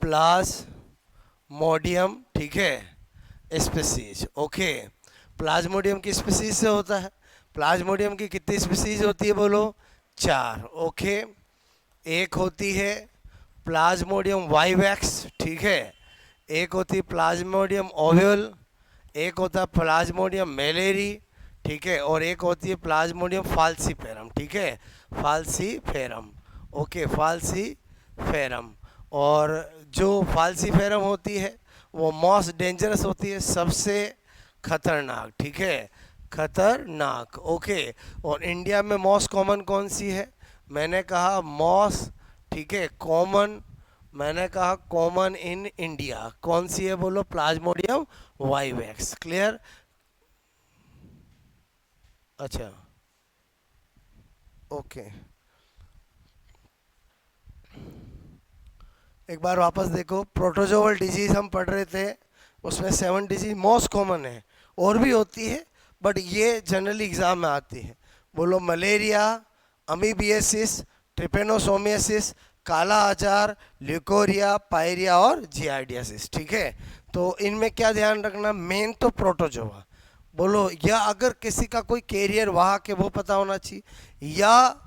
Plasmodium, ठीक है, species. Okay, Plasmodium की स्पीसीज से होता है। प्लाज्मोडियम की कितनी स्पीसीज होती है बोलो? 4। ओके, एक होती है प्लाज्मोडियम वाइवैक्स, ठीक है, एक होती है प्लाज्मोडियम ओव्यूल, एक होता है प्लाज्मोडियम मेलेरी, ठीक है, और एक होती है प्लाज्मोडियम फाल्सीफेरम, ठीक है, फाल्सीफेरम। Okay, falciparum. और जो फाल्सीफेरम होती है वो मोस्ट डेंजरस होती है, सबसे खतरनाक, ठीक है, खतरनाक। ओके, और इंडिया में मोस्ट कॉमन कौन सी है? मैंने कहा मोस्ट, ठीक है, कॉमन, मैंने कहा कॉमन इन इंडिया कौन सी है बोलो? Plasmodium vivax. क्लियर? अच्छा, ओके, एक बार वापस देखो। प्रोटोजोअल डिजीज हम पढ़ रहे थे, उसमें 7 डिजीज मोस्ट कॉमन है, और भी होती है बट ये जनरली एग्जाम में आती है। बोलो मलेरिया, अमीबियासिस, ट्रिपेनोसोमियासिस, काला आजार, ल्यूकोरिया, पायरिया और जियार्डियासिस, ठीक है। तो इनमें क्या ध्यान रखना? मेन तो प्रोटोजोआ बोलो, या अगर किसी का कोई कैरियर वहाँ के वो पता होना चाहिए, या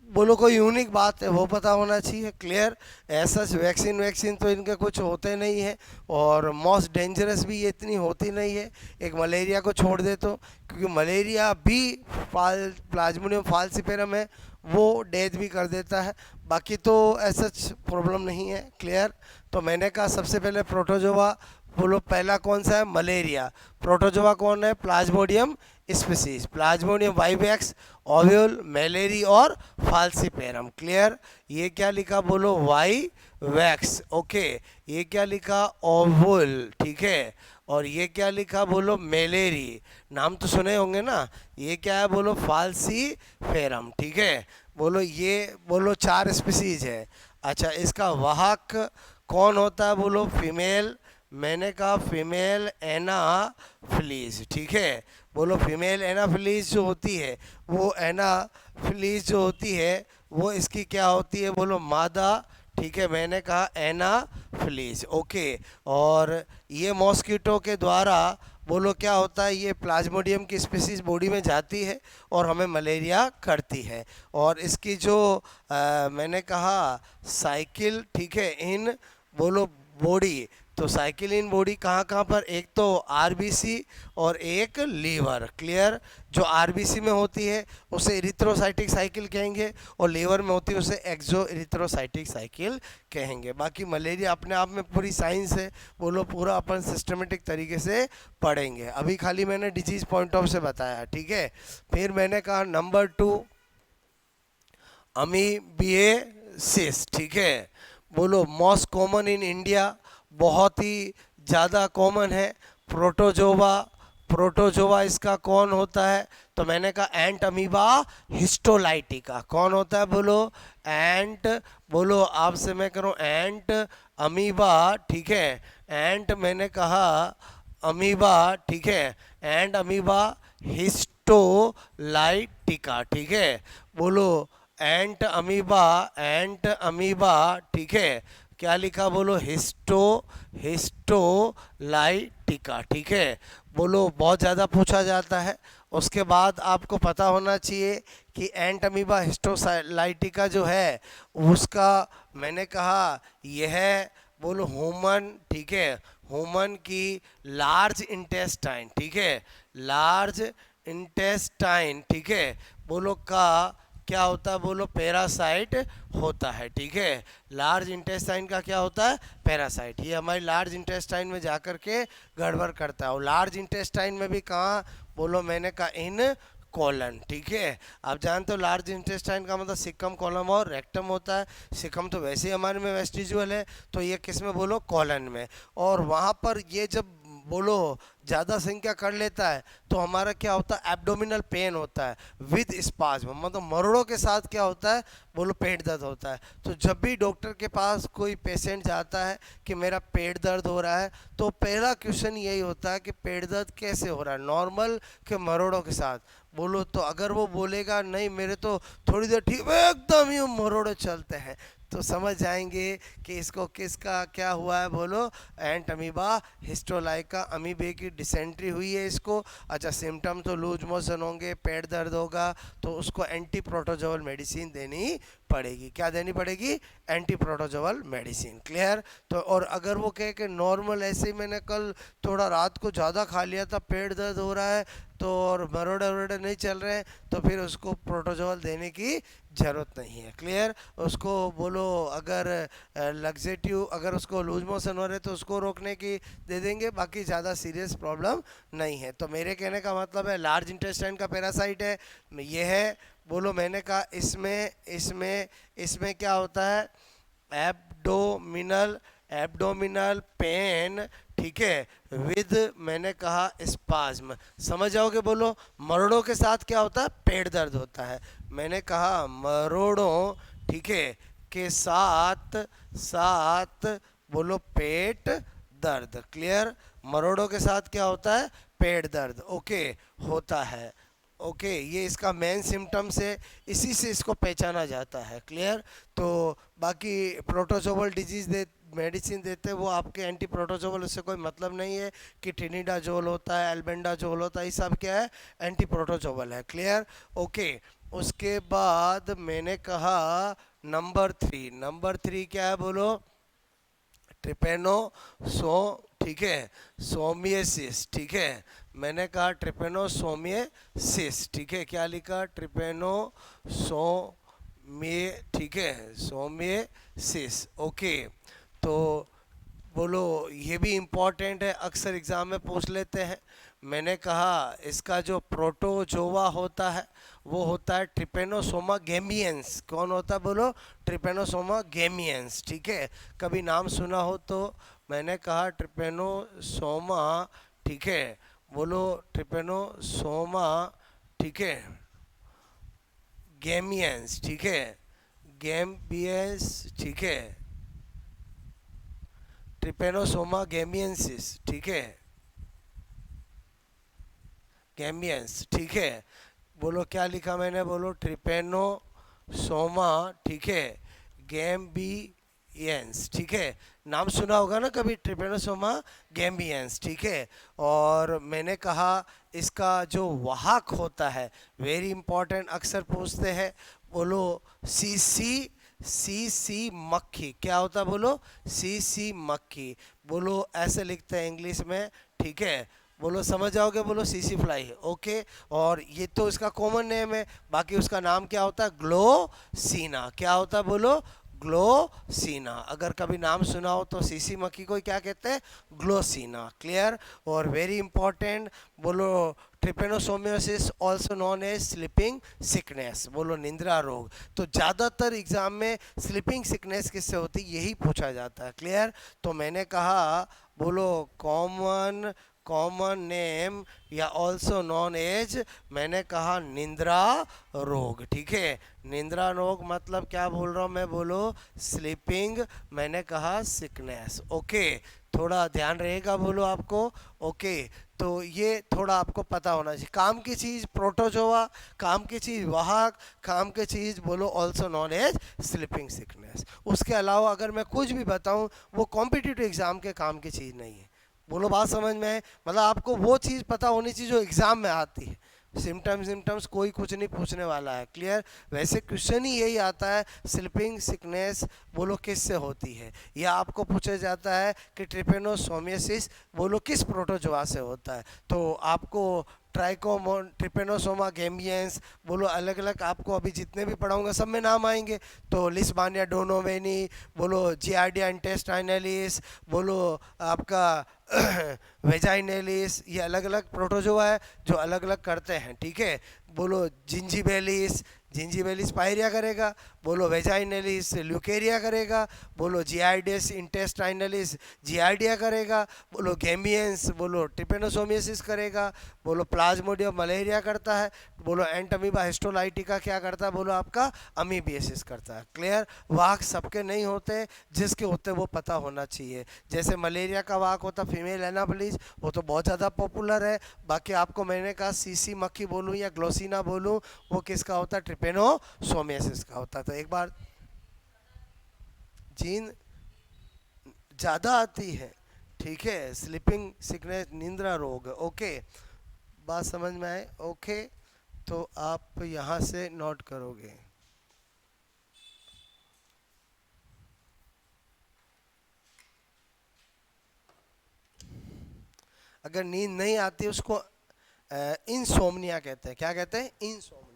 बोलो कोई यूनिक बात है वो पता होना चाहिए। क्लियर? ऐसा वैक्सीन वैक्सीन तो इनके कुछ होते नहीं है, और मोस्ट डेंजरस भी ये इतनी होती नहीं है, एक मलेरिया को छोड़ दे तो, क्योंकि मलेरिया भी प्लाज्मोडियम फाल्सीफेरम है, वो डेथ भी कर देता है, बाकी तो ऐसा प्रॉब्लम नहीं है। क्लियर? तो मैंने कहा सबसे पहले प्रोटोजोआ बोलो, पहला कौन सा है? मलेरिया। प्रोटोजोआ कौन है? Plasmodium species, plasmodium vivax, ovale, malariae और फाल्सीफेरम। क्लियर? ये क्या लिखा बोलो? Y wax. ओके, ये क्या लिखा? ओव्यूल, ठीक है, और ये क्या लिखा बोलो? मेलेरी। नाम तो सुने होंगे ना। ये क्या है बोलो? फाल्सीफेरम, ठीक है। बोलो ये बोलो 4 स्पीसीज है। अच्छा, इसका वाहक कौन होता है बोलो? फीमेल। मैंने कहा फीमेल एनाफिलीज, ठीक है। बोलो फीमेल एनाफिलीज जो होती है, वो एनाफिलीज जो होती है वो इसकी क्या होती है बोलो? मादा, ठीक है, मैंने कहा एनाफिलीज। ओके, और ये मॉस्किटो के द्वारा बोलो क्या होता है? ये प्लाज्मोडियम की स्पीसीज बॉडी में जाती है और हमें मलेरिया करती है। और इसकी जो मैंने कहा साइकिल, ठीक है, इन बोलो बॉडी, तो साइकिल इन बॉडी कहाँ कहाँ पर? एक तो आरबीसी और एक लीवर। क्लियर? जो आरबीसी में होती है उसे इरिथ्रोसाइटिक साइकिल कहेंगे, और लीवर में होती है उसे एक्सो इरिथ्रोसाइटिक साइकिल कहेंगे। बाकी मलेरिया अपने आप में पूरी साइंस है, बोलो पूरा अपन सिस्टमेटिक तरीके से पढ़ेंगे। अभी खाली मैंने डिजीज पॉइंट ऑफ से बताया, ठीक है। फिर मैंने कहा नंबर 2 अमीबियासिस, ठीक है। बोलो मोस्ट कॉमन इन इंडिया, बहुत ही ज़्यादा कॉमन है। प्रोटोजोवा, प्रोटोजोवा इसका कौन होता है? तो मैंने कहा एंट अमीबा हिस्टोलाइटिका। कौन होता है बोलो? एंट, बोलो आपसे मैं करूँ एंट अमीबा, ठीक है, एंट मैंने कहा अमीबा, ठीक है, एंड अमीबा हिस्टोलाइटिका, ठीक है। बोलो एंट अमीबा, एंट अमीबा, ठीक है, क्या लिखा बोलो? हिस्टोलाइटिका, ठीक है। बोलो बहुत ज़्यादा पूछा जाता है। उसके बाद आपको पता होना चाहिए कि एंट अमीबा हिस्टोलाइटिका जो है उसका मैंने कहा यह बोलो ह्यूमन, ठीक है, ह्यूमन की लार्ज इंटेस्टाइन, ठीक है, लार्ज इंटेस्टाइन, ठीक है, बोलो का क्या होता है बोलो? पैरासाइट होता है, ठीक है। लार्ज इंटेस्टाइन का क्या होता है? पैरासाइट। ये हमारी लार्ज इंटेस्टाइन में जाकर के गड़बड़ करता है। और लार्ज इंटेस्टाइन में भी कहाँ बोलो? मैंने कहा इन कॉलन, ठीक है। आप जानते हो लार्ज इंटेस्टाइन का मतलब सिकम, कॉलम और रेक्टम होता है। सिकम तो वैसे ही हमारे में वेस्टिजुअल है, तो ये किस में बोलो? कॉलन में। और वहाँ पर ये जब बोलो ज़्यादा संख्या कर लेता है तो हमारा क्या होता है? एब्डोमिनल पेन होता है विद स्पाज्म, मतलब मरोड़ों के साथ क्या होता है बोलो? पेट दर्द होता है। तो जब भी डॉक्टर के पास कोई पेशेंट जाता है कि मेरा पेट दर्द हो रहा है, तो पहला क्वेश्चन यही होता है कि पेट दर्द कैसे हो रहा है, नॉर्मल के मरोड़ों के साथ? बोलो तो अगर वो बोलेगा नहीं मेरे तो थोड़ी देर ठीक एकदम ही मरोड़े चलते हैं, तो समझ जाएंगे कि इसको किसका क्या हुआ है। बोलो एंट अमीबा हिस्टोलाइका अमीबे की डिसेंट्री हुई है इसको। अच्छा, सिम्टम तो लूज मोशन होंगे, पेट दर्द होगा, तो उसको एंटी प्रोटोजोअल मेडिसिन देनी पड़ेगी। क्या देनी पड़ेगी? Anti protozoal medicine. क्लियर? तो और अगर वो कहे कि नॉर्मल ऐसे ही मैंने कल थोड़ा रात को ज़्यादा खा लिया था, पेट दर्द हो रहा है तो, और मरोड़े वरोड़े नहीं चल रहे हैं, तो फिर उसको प्रोटोजोअल देने की ज़रूरत नहीं है। क्लियर? उसको बोलो अगर लग्जेटिव, अगर उसको लूज मोशन हो रहे तो उसको रोकने की दे देंगे, बाकी ज़्यादा सीरियस प्रॉब्लम नहीं है। तो मेरे कहने का मतलब है लार्ज इंटेस्टाइन का पैरासाइट है ये है। बोलो मैंने कहा इसमें इसमें इसमें क्या होता है? एब्डोमिनल एब्डोमिनल पेन, ठीक है, विद मैंने कहा स्पाज्म। समझ जाओगे? बोलो मरोड़ों के साथ क्या होता है? पेट दर्द होता है। मैंने कहा मरोड़ों, ठीक है, के साथ साथ बोलो पेट दर्द। क्लियर? मरोड़ों के साथ क्या होता है? पेट दर्द। ओके, होता है। ओके, ये इसका मेन सिम्टम्स है, इसी से इसको पहचाना जाता है। क्लियर? तो बाकी प्रोटोजोअल डिजीज दे मेडिसिन देते हैं वो आपके एंटी प्रोटोजोअल, उससे कोई मतलब नहीं है कि ट्रिनिडाजोल होता है, एल्बेंडाजोल होता है, ये सब क्या है? एंटी प्रोटोजोअल है। क्लियर? ओके, उसके बाद मैंने कहा नंबर 3 क्या है? बोलो ट्रिपेनोसो, ठीक है, सोमियसिस। ठीक है, मैंने कहा ट्रिपेनोसोमियसिस। ठीक है, क्या लिखा? ट्रिपेनोसोमिय, ठीक है, सोमियसिस। ओके, तो बोलो ये भी इम्पोर्टेंट है, अक्सर एग्ज़ाम में पूछ लेते हैं। मैंने कहा इसका जो प्रोटोजोआ होता है वो होता है ट्रिपेनोसोमा गेमियंस। कौन होता है? बोलो ट्रिपेनोसोमा गेमियंस। ठीक है, कभी नाम सुना हो तो। मैंने कहा ट्रिपेनोसोमा, ठीक है, बोलो ट्रिपेनोसोमा, ठीक है, गेमियंस। ठीक है, गेमियंस, ठीक है, ट्रिपेनोसोमा गेमियंसिस। ठीक है, गेमियंस। ठीक है, बोलो क्या लिखा मैंने? बोलो ट्रिपेनोसोमा, ठीक है, गैम्बियंस। ठीक है, नाम सुना होगा ना कभी, ट्रिपेनोसोमा गैम्बियंस। ठीक है, और मैंने कहा इसका जो वाहक होता है, वेरी इंपॉर्टेंट, अक्सर पूछते हैं। बोलो सीसी, सीसी मक्खी। क्या होता है? बोलो सीसी मक्खी। बोलो ऐसे लिखते हैं इंग्लिश में। ठीक है, बोलो समझ जाओगे। बोलो सीसी फ्लाई। ओके, और ये तो इसका कॉमन नेम है, बाकी उसका नाम क्या होता है? ग्लोसीना। क्या होता है? बोलो ग्लोसीना। अगर कभी नाम सुना हो तो सीसी मक्खी को क्या कहते हैं? ग्लोसीना। क्लियर? और वेरी इंपॉर्टेंट, बोलो trypanosomiasis also known as sleeping sickness. बोलो निंद्रा रोग। तो ज़्यादातर एग्जाम में स्लीपिंग सिकनेस किससे होती है यही पूछा जाता है। क्लियर? तो मैंने कहा बोलो कॉमन कॉमन नेम या ऑल्सो नॉन एज, मैंने कहा निंद्रा रोग। ठीक है, निंद्रा रोग मतलब क्या बोल रहा हूँ मैं? बोलो स्लीपिंग, मैंने कहा सिकनेस। ओके, थोड़ा ध्यान रहेगा बोलो आपको। ओके, तो ये थोड़ा आपको पता होना चाहिए। काम की चीज़ प्रोटोजोआ, काम की चीज़ वाहक, काम की चीज़ बोलो also known as sleeping sickness. उसके अलावा अगर मैं कुछ भी बताऊं वो कॉम्पिटिटिव एग्ज़ाम के काम की चीज़ नहीं है। बोलो बात समझ में है? मतलब आपको वो चीज़ पता होनी चाहिए जो एग्ज़ाम में आती है। सिम्टम्स कोई कुछ नहीं पूछने वाला है। क्लियर? वैसे क्वेश्चन ही यही आता है स्लीपिंग सिकनेस बोलो किससे होती है, या आपको पूछा जाता है कि ट्रिपेनोसोमियसिस बोलो किस प्रोटोजोआ से होता है। तो आपको ट्राइकोमोन, ट्रिपेनोसोमा गेमियंस बोलो अलग अलग, आपको अभी जितने भी पढ़ाऊंगा सब में नाम आएंगे। तो लिस्बानिया डोनोवेनी, बोलो जियार्डिया इंटेस्टाइनलिस, बोलो आपका वेजाइनेलिस, ये अलग अलग प्रोटोजोआ है जो अलग अलग करते हैं। ठीक है, बोलो जिंजीबेलिस, जिंजीबेलिस पायरिया करेगा। बोलो वेजाइनेलिस ल्यूकेरिया करेगा। बोलो जियार्डियस इंटेस्टाइनलिस जियार्डिया करेगा। बोलो गेमियंस बोलो ट्रिपेनोसोमियसिस करेगा। बोलो प्लाज्मोडियम मलेरिया करता है। बोलो एंटमीबा हिस्टोलाइटिका क्या करता है? बोलो आपका अमीबियसिस करता है। क्लियर? वाहक सबके नहीं होते, जिसके होते वो पता होना चाहिए। जैसे मलेरिया का वाहक होता फीमेल एनाफिलिस, वो तो बहुत ज़्यादा पॉपुलर है। बाकी आपको मैंने कहा सीसी मक्खी बोलूँ या ग्लोसिना बोलूँ, वो किसका होता है? ट्रिपेनोसोमियसिस का होता है। तो एक बार जीन ज़्यादा आती है, ठीक है, स्लीपिंग सिकनेस, निंद्रा रोग, ओके, बात समझ में आए, ओके। तो आप यहाँ से नोट करोगे। अगर नींद नहीं आती उसको इंसोम्निया कहते हैं। क्या कहते हैं? इंसोम्निया।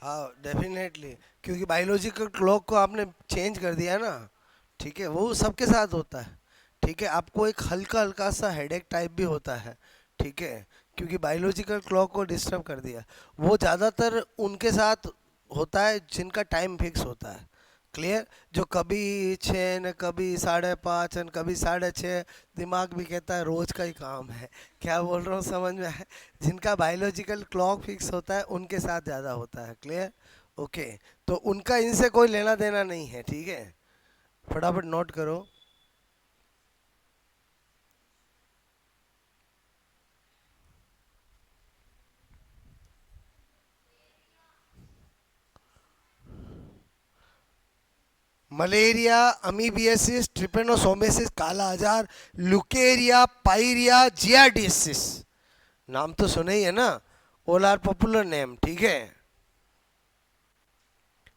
हाँ डेफिनेटली, क्योंकि बायोलॉजिकल क्लॉक को आपने चेंज कर दिया है ना, ठीक है, वो सबके साथ होता है, ठीक है। आपको एक हल्का हल्का सा हेडेक टाइप भी होता है, ठीक है, क्योंकि बायोलॉजिकल क्लॉक को डिस्टर्ब कर दिया। वो ज़्यादातर उनके साथ होता है जिनका टाइम फिक्स होता है, क्लियर। जो कभी 6 न कभी 5:30 न कभी 6:30, दिमाग भी कहता है रोज का ही काम है। क्या बोल रहा हूँ समझ में है? जिनका बायोलॉजिकल क्लॉक फिक्स होता है उनके साथ ज़्यादा होता है, क्लियर, ओके। तो उनका इनसे कोई लेना देना नहीं है, ठीक है, फटाफट नोट करो। मलेरिया, अमीबियासिस, ट्रिपेनोसोमेसिस काला आजार, ल्यूकेरिया, पायरिया, जियाडिसिस, नाम तो सुने ही है ना, ऑल आर पॉपुलर नेम, ठीक है।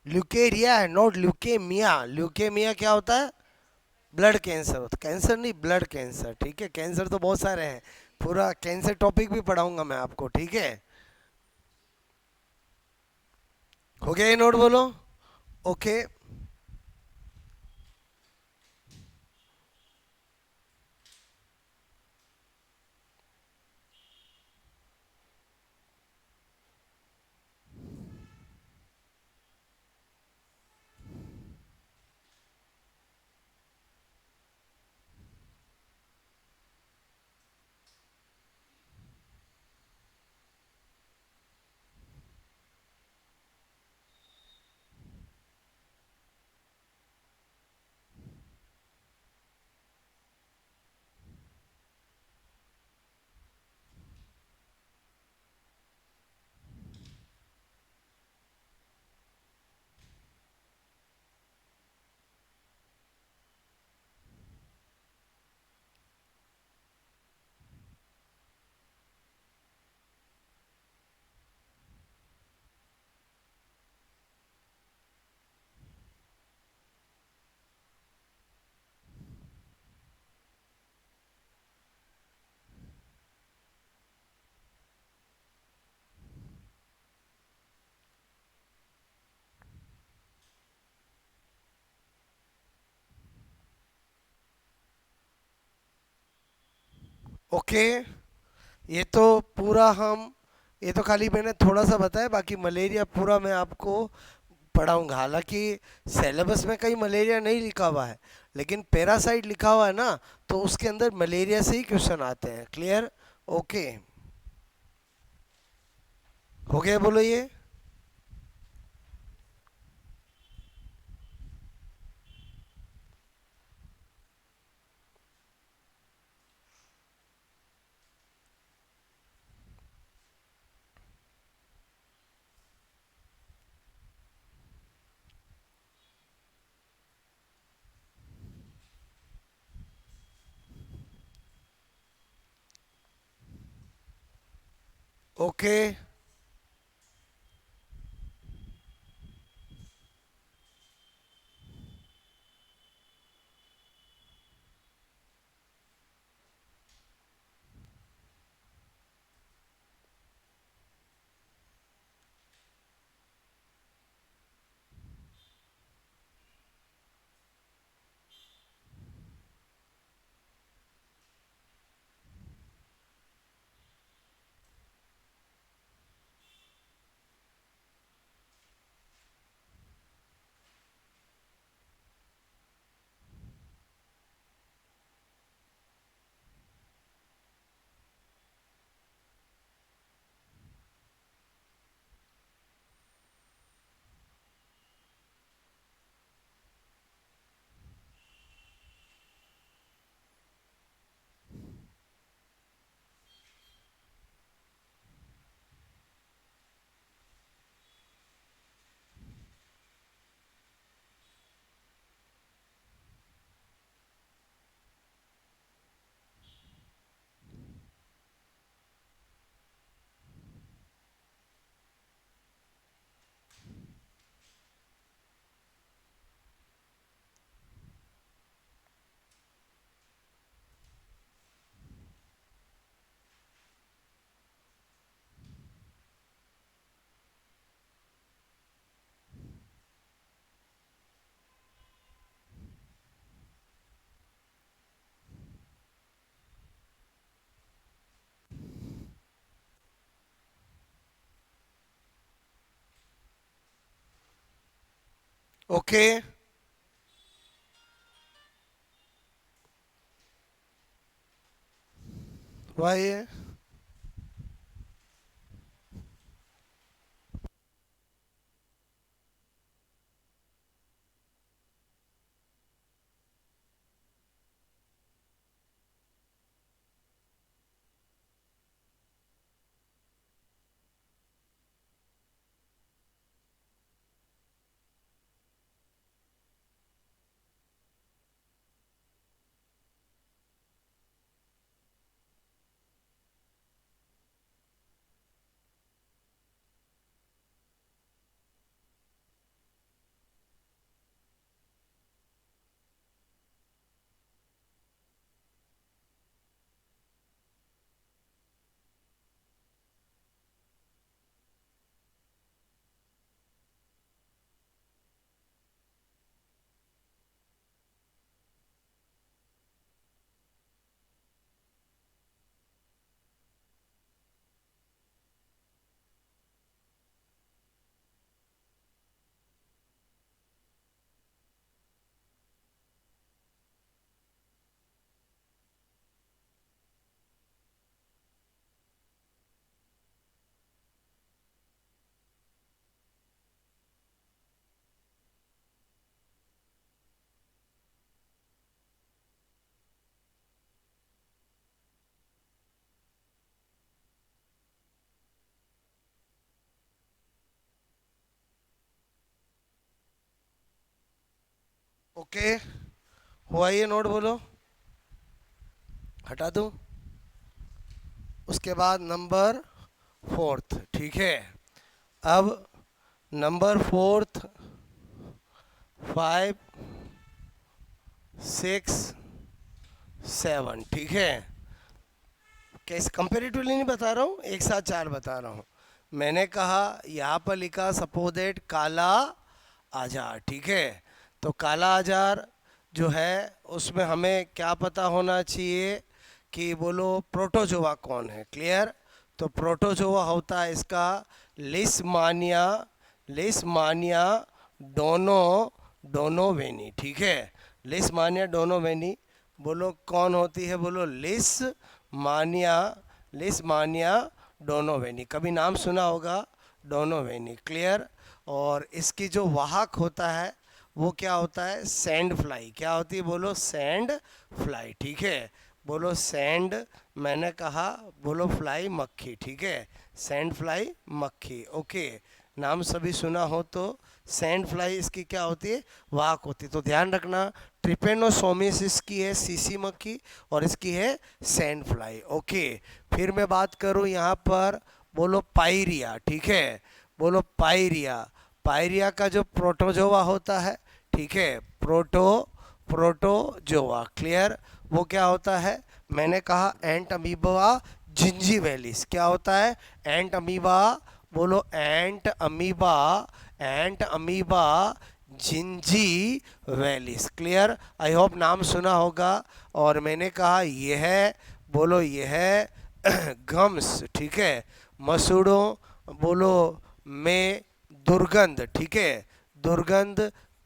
ल्यूकेरिया है, नॉट ल्यूकेमिया। ल्यूकेमिया क्या होता है? ब्लड कैंसर होता है, कैंसर नहीं, ब्लड कैंसर, ठीक है। कैंसर तो बहुत सारे हैं, पूरा कैंसर टॉपिक भी पढ़ाऊंगा मैं आपको, ठीक है। हो गया ये नोट, बोलो, ओके। ओके, ये तो पूरा हम, ये तो खाली मैंने थोड़ा सा बताया, बाकी मलेरिया पूरा मैं आपको पढ़ाऊंगा। हालांकि सिलेबस में कहीं मलेरिया नहीं लिखा हुआ है, लेकिन पैरासाइट लिखा हुआ है ना, तो उसके अंदर मलेरिया से ही क्वेश्चन आते हैं, क्लियर, ओके। हो गया, बोलो ये, ओके, ओके, वाई है। ओके, हुआ ये नोट बोलो, हटा दूं। उसके बाद नंबर फोर्थ, ठीक है। अब नंबर फोर्थ, 5, 6, 7, ठीक है। कैसे कंपेरेटिवली नहीं बता रहा हूँ, एक साथ चार बता रहा हूँ। मैंने कहा यहाँ पर लिखा सपोज दैट काला आजार, ठीक है। तो काला आजार जो है उसमें हमें क्या पता होना चाहिए कि बोलो प्रोटोजोआ कौन है, क्लियर। तो प्रोटोजोआ होता है इसका लिस्मानिया, लिस्मानिया डोनोवेनी, ठीक है। लिस्मानिया डोनोवेनी, बोलो कौन होती है, बोलो लिस्मानिया, लिस्मानिया डोनोवेनी, कभी नाम सुना होगा, डोनोवेनी, क्लियर। और इसकी जो वाहक होता है वो क्या होता है, सैंड फ्लाई, क्या होती है, बोलो सैंड फ्लाई, ठीक है। बोलो सैंड, मैंने कहा बोलो फ्लाई मक्खी, ठीक है। सैंड फ्लाई मक्खी, ओके। नाम सभी सुना हो तो सैंड फ्लाई इसकी क्या होती है, वाहक होती है। तो ध्यान रखना, ट्रिपेनोसोमिस इसकी है सीसी मक्खी और इसकी है सैंड फ्लाई, ओके। फिर मैं बात करूं यहाँ पर, बोलो पायरिया, ठीक है। बोलो पायरिया, पायरिया का जो प्रोटोजोआ होता है, ठीक है, प्रोटोजोआ, क्लियर। वो क्या होता है, मैंने कहा एंट अमीबा जिंजीवैलिस, क्या होता है, एंट अमीबा, बोलो entamoeba, entamoeba gingivalis, clear. I hope नाम सुना होगा। और मैंने कहा यह है, बोलो यह है गम्स, ठीक है, मसूड़ों, बोलो में दुर्गंध, ठीक है, दुर्गंध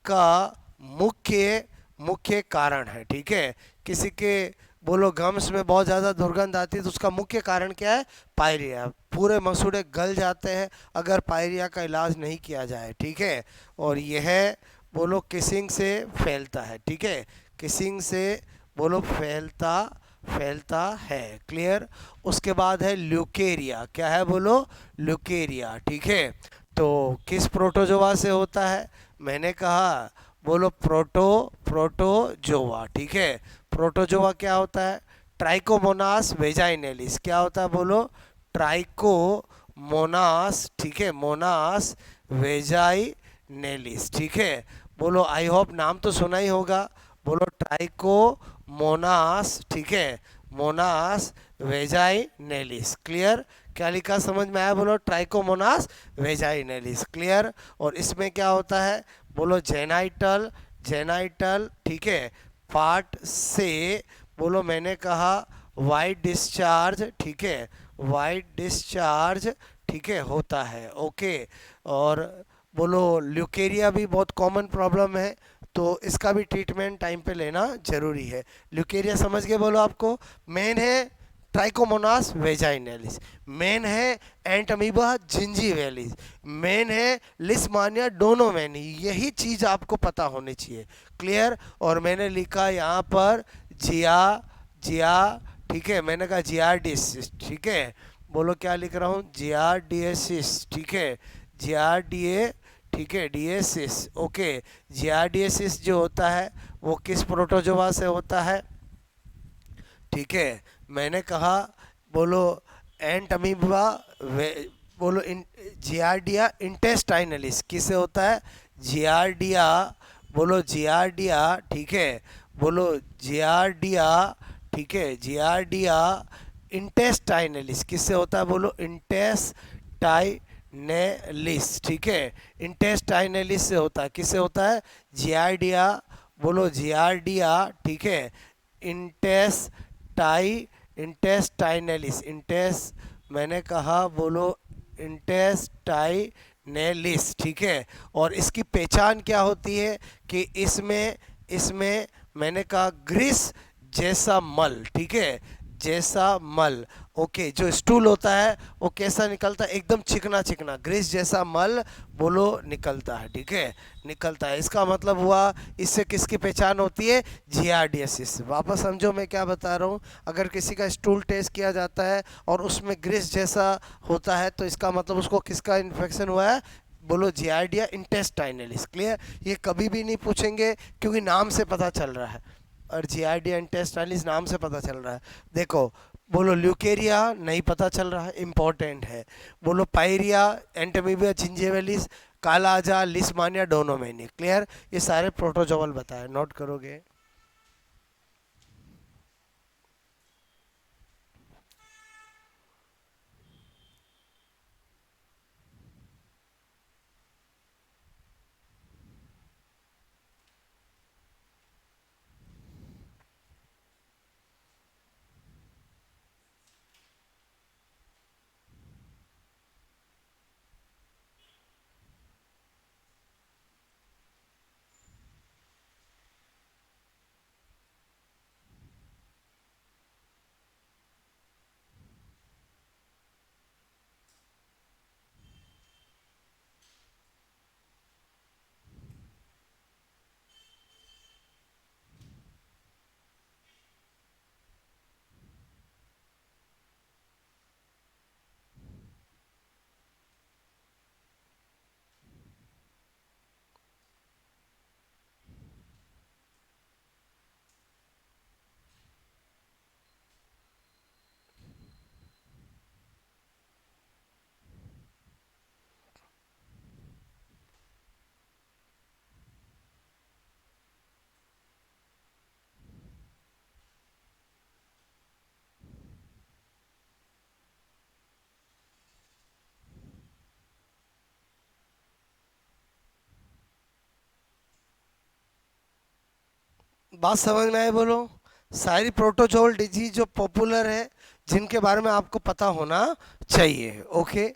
का मुख्य मुख्य कारण है, ठीक है। किसी के बोलो गम्स में बहुत ज़्यादा दुर्गंध आती है तो उसका मुख्य कारण क्या है, पायरिया। पूरे मसूड़े गल जाते हैं अगर पायरिया का इलाज नहीं किया जाए, ठीक है। और यह बोलो किसिंग से फैलता है, ठीक है, किसिंग से बोलो फैलता फैलता है, क्लियर। उसके बाद है ल्यूकेरिया, क्या है, बोलो ल्यूकेरिया, ठीक है। तो किस प्रोटोजोआ से होता है, मैंने कहा बोलो प्रोटोजोआ, ठीक है। प्रोटोजोआ क्या होता है, ट्राइकोमोनास वेजाइनेलिस, क्या होता है, बोलो ट्राइकोमोनास, ठीक है, मोनास वेजाइनेलिस, ठीक है। बोलो आई होप नाम तो सुना ही होगा, बोलो ट्राइकोमोनास, ठीक है, मोनास वेजाइनेलिस, क्लियर। क्या लिखा समझ में आया, बोलो ट्राइकोमोनास वेजाइनेलिस, क्लियर। और इसमें क्या होता है, बोलो जेनाइटल, जेनाइटल, ठीक है, पार्ट से, बोलो मैंने कहा वाइट डिस्चार्ज, ठीक है, वाइट डिस्चार्ज, ठीक है, होता है, ओके। और बोलो ल्यूकेरिया भी बहुत कॉमन प्रॉब्लम है, तो इसका भी ट्रीटमेंट टाइम पे लेना जरूरी है। ल्यूकेरिया समझ के बोलो आपको। मेन है ट्राइकोमोनास वेजाइनलिस, मेन है एंटमीबा जिंजीवैलिस, मेन है लिस्मानिया डोनोवेनी। यही चीज़ आपको पता होनी चाहिए। क्लियर। और मैंने लिखा यहाँ पर जिया, जिया, ठीक है, मैंने कहा जियार्डिसिस, ठीक है। बोलो क्या लिख रहा हूँ, जियार्डियसिस, ठीक है, जियार्डिए, ठीक है, डिएसिस, ओके। जियार्डियसिस जो होता है वो किस प्रोटोजोआ से होता है, ठीक है। मैंने कहा, बोलो एंट अमीबा, बोलो जियार्डिया इंटेस्टाइनलिस किससे होता है, जियार्डिया, बोलो जियार्डिया, ठीक है, बोलो जियार्डिया, ठीक है, जियार्डिया इंटेस्टाइनलिस किससे होता है, बोलो इंटेस्टाइनलिस, ठीक है, इंटेस्टाइनलिस से होता है। किससे होता है, जियार्डिया, बोलो जियार्डिया, ठीक है, इंटेस्टाई इंटेस्टाइनलिस, मैंने कहा बोलो इंटेस्टाइनलिस, ठीक है। और इसकी पहचान क्या होती है कि इसमें इसमें मैंने कहा ग्रीस जैसा मल, ठीक है, जैसा मल, ओके। जो स्टूल होता है वो कैसा निकलता है, एकदम चिकना चिकना ग्रीस जैसा मल, बोलो निकलता है, ठीक है, निकलता है। इसका मतलब हुआ इससे किसकी पहचान होती है, जियार्डियसिस। वापस समझो मैं क्या बता रहा हूँ। अगर किसी का स्टूल टेस्ट किया जाता है और उसमें ग्रीस जैसा होता है तो इसका मतलब उसको किसका इन्फेक्शन हुआ है, बोलो जियार्डिया इंटेस्टाइनलिस। क्लियर। ये कभी भी नहीं पूछेंगे क्योंकि नाम से पता चल रहा है, और जियार्डिया इंटेस्टाइनलिस नाम से पता चल रहा है। देखो, बोलो ल्यूकेरिया नहीं पता चल रहा है, इंपॉर्टेंट है। बोलो पायरिया, एंटमीबिया जिंजेवेलिस, कालाजा, लिस्मानिया डोनोमेनी। क्लियर। ये सारे प्रोटोजोवल बताए, नोट करोगे। बात समझ में आए, बोलो। सारी प्रोटोजोल डिजीज जो पॉपुलर है, जिनके बारे में आपको पता होना चाहिए, ओके।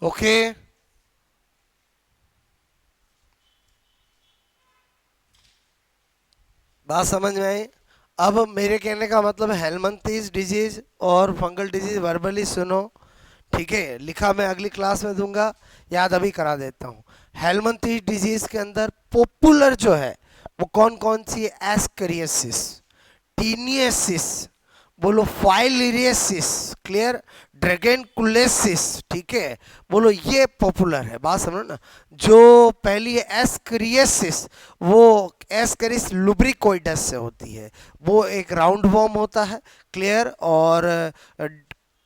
ओके, बात समझ में आई। अब मेरे कहने का मतलब हेलमंथीज डिजीज और फंगल डिजीज वर्बली सुनो, ठीक है, लिखा मैं अगली क्लास में दूंगा, याद अभी करा देता हूँ। हेलमंथीज डिजीज के अंदर पॉपुलर जो है वो कौन कौन सी है? एस्करियासिस, टीनियसिस, बोलो फाइलिरियसिस, क्लियर, ड्रैगनकुलेसिस, ठीक है, बोलो ये पॉपुलर है, बात समझो ना। जो पहली है एस्करियसिस, वो एस्करिस लुब्रिकोइडस से होती है, वो एक राउंड वॉर्म होता है, क्लियर, और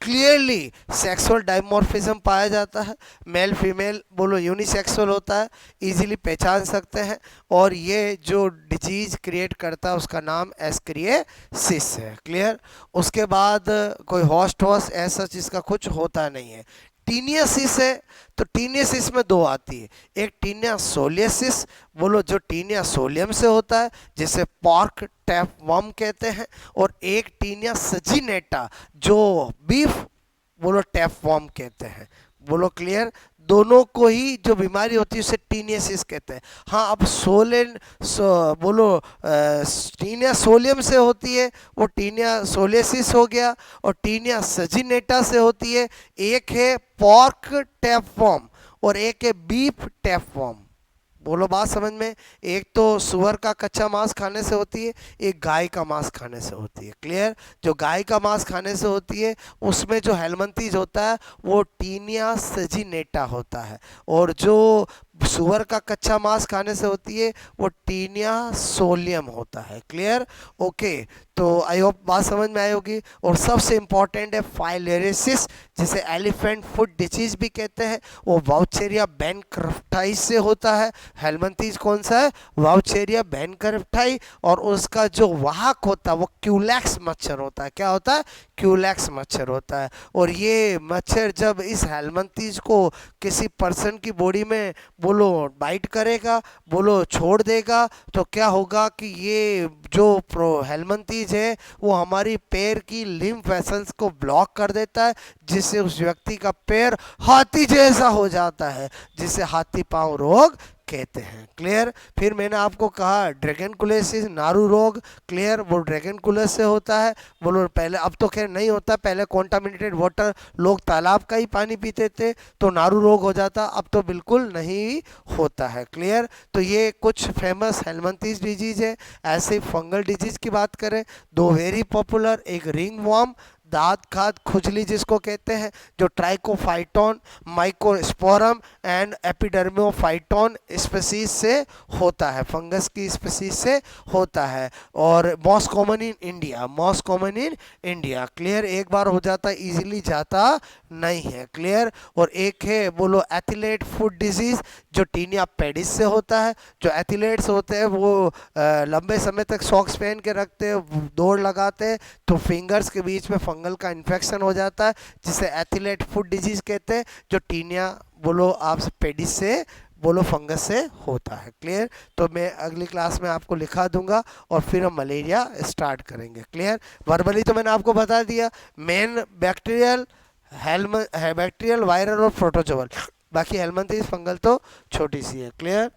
क्लियरली सेक्सुअल डायमॉर्फिज्म पाया जाता है, मेल फीमेल बोलो यूनिसेक्सुअल होता है, इजीली पहचान सकते हैं, और ये जो डिजीज क्रिएट करता है उसका नाम एस्करियासिस है, क्लियर। उसके बाद कोई हॉस्ट वॉस्ट ऐसा चीज़ का कुछ होता नहीं है। टीनियासिस है, तो टीनियासिस में दो आती है, एक टीनिया सोलियसिस, बोलो जो टीनिया सोलियम से होता है जिसे पॉर्क टैपवर्म कहते हैं, और एक टीनिया सजिनेटा जो बीफ बोलो टैपवर्म कहते हैं, बोलो क्लियर। दोनों को ही जो बीमारी होती है उसे टीनियासिस कहते हैं। हाँ, अब बोलो टीनिया सोलियम से होती है वो टीनिया सोलियसिस हो गया, और टीनिया सजिनेटा से होती है, एक है पॉर्क टैपवर्म और एक है बीफ टैपवर्म, बोलो बात समझ में। एक तो सुअर का कच्चा मांस खाने से होती है, एक गाय का मांस खाने से होती है, क्लियर। जो गाय का मांस खाने से होती है उसमें जो हेलमंथीज होता है वो टीनिया सजिनेटा होता है, और जो सुअर का कच्चा मांस खाने से होती है वो टीनिया सोलियम होता है, क्लियर, ओके। तो आई होप बात समझ में आई होगी। और सबसे इंपॉर्टेंट है फाइलेरिसिस, जिसे एलिफेंट फुट डिजीज भी कहते हैं, वो वाउचेरिया बैंक्रफ्टाई से होता है। हेलमंथीज कौन सा है? वाउचेरिया बैंक्रफ्टाई, और उसका जो वाहक होता है वो क्यूलैक्स मच्छर होता है। क्या होता है? क्यूलैक्स मच्छर होता है। और ये मच्छर जब इस हेलमंथीज को किसी पर्सन की बॉडी में बोलो बाइट करेगा, बोलो छोड़ देगा, तो क्या होगा कि ये जो प्रो हेलमंथीज है वो हमारी पैर की लिम्फ वेसल्स को ब्लॉक कर देता है, जिससे उस व्यक्ति का पैर हाथी जैसा हो जाता है, जिसे हाथी पांव रोग कहते हैं, क्लियर। फिर मैंने आपको कहा ड्रैगनकुलेसिस नारू रोग, क्लियर, वो ड्रैगनकुलस से होता है, बोलो पहले, अब तो खैर नहीं होता, पहले कॉन्टामिनेटेड वाटर, लोग तालाब का ही पानी पीते थे तो नारू रोग हो जाता, अब तो बिल्कुल नहीं होता है, क्लियर। तो ये कुछ फेमस हेलमंथीज डिजीज है। ऐसे फंगल डिजीज की बात करें, दो वेरी पॉपुलर, एक रिंग वॉर्म, दांत खाद खुजली जिसको कहते हैं, जो ट्राइकोफाइटोन, माइकोस्पोरम एंड एपिडर्मियोफाइटोन स्पीसीज से होता है, फंगस की स्पीसीज से होता है, और most common in India, most common in India, clear. एक बार हो जाता है, इजीली जाता नहीं है, क्लियर। और एक है बोलो एथिलेट फुट डिजीज, जो टीनिया पेडिस से होता है। जो एथिलेट्स होते हैं वो लंबे समय तक सॉक्स पहन के रखते हैं, दौड़ लगाते हैं, तो फिंगर्स के बीच में फंगल का इन्फेक्शन हो जाता है, जिसे एथिलेट फुट डिजीज कहते हैं, जो टीनिया बोलो आप पेडिस से बोलो फंगस से होता है, क्लियर। तो मैं अगली क्लास में आपको लिखा दूंगा और फिर हम मलेरिया स्टार्ट करेंगे, क्लियर। वर्बली तो मैंने आपको बता दिया, मेन बैक्टीरियल, बैक्टीरियल, वायरल और प्रोटोजोअल, बाकी हेलमंथीज फंगल तो छोटी सी है, क्लियर।